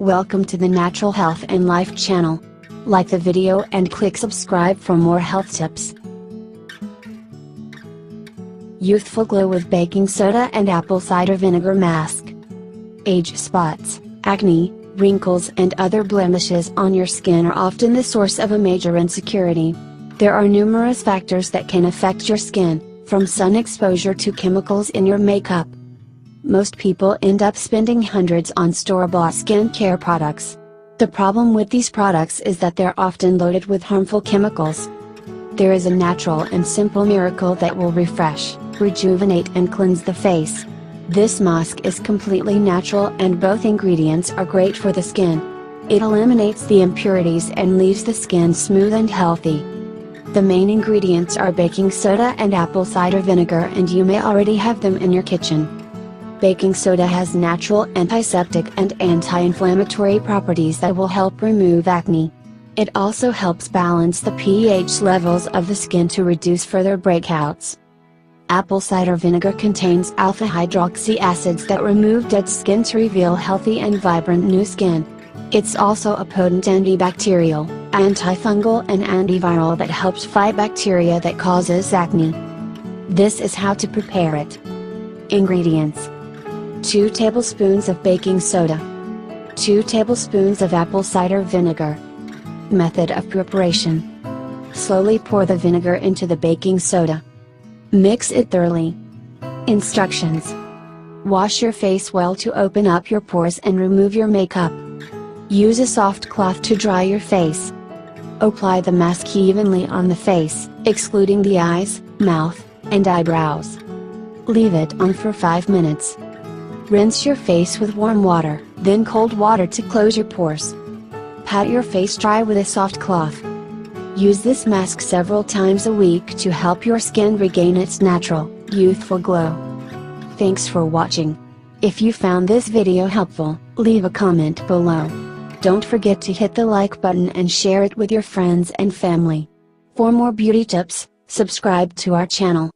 Welcome to the Natural Health and Life channel. Like the video and click subscribe for more health tips. Youthful Glow with Baking Soda and Apple Cider Vinegar Mask. Age spots, acne, wrinkles and other blemishes on your skin are often the source of a major insecurity. There are numerous factors that can affect your skin, from sun exposure to chemicals in your makeup. Most people end up spending hundreds on store-bought skincare products. The problem with these products is that they're often loaded with harmful chemicals. There is a natural and simple miracle that will refresh, rejuvenate and cleanse the face. This mask is completely natural and both ingredients are great for the skin. It eliminates the impurities and leaves the skin smooth and healthy. The main ingredients are baking soda and apple cider vinegar, and you may already have them in your kitchen. Baking soda has natural antiseptic and anti-inflammatory properties that will help remove acne. It also helps balance the pH levels of the skin to reduce further breakouts. Apple cider vinegar contains alpha hydroxy acids that remove dead skin to reveal healthy and vibrant new skin. It's also a potent antibacterial, antifungal and antiviral that helps fight bacteria that causes acne. This is how to prepare it. Ingredients: 2 tablespoons of baking soda, 2 tablespoons of apple cider vinegar. Method of preparation: slowly pour the vinegar into the baking soda. Mix it thoroughly. Instructions: wash your face well to open up your pores and remove your makeup. Use a soft cloth to dry your face. Apply the mask evenly on the face, excluding the eyes, mouth, and eyebrows. Leave it on for 5 minutes. Rinse your face with warm water, then cold water to close your pores. Pat your face dry with a soft cloth. Use this mask several times a week to help your skin regain its natural, youthful glow. Thanks for watching. If you found this video helpful, leave a comment below. Don't forget to hit the like button and share it with your friends and family. For more beauty tips, subscribe to our channel.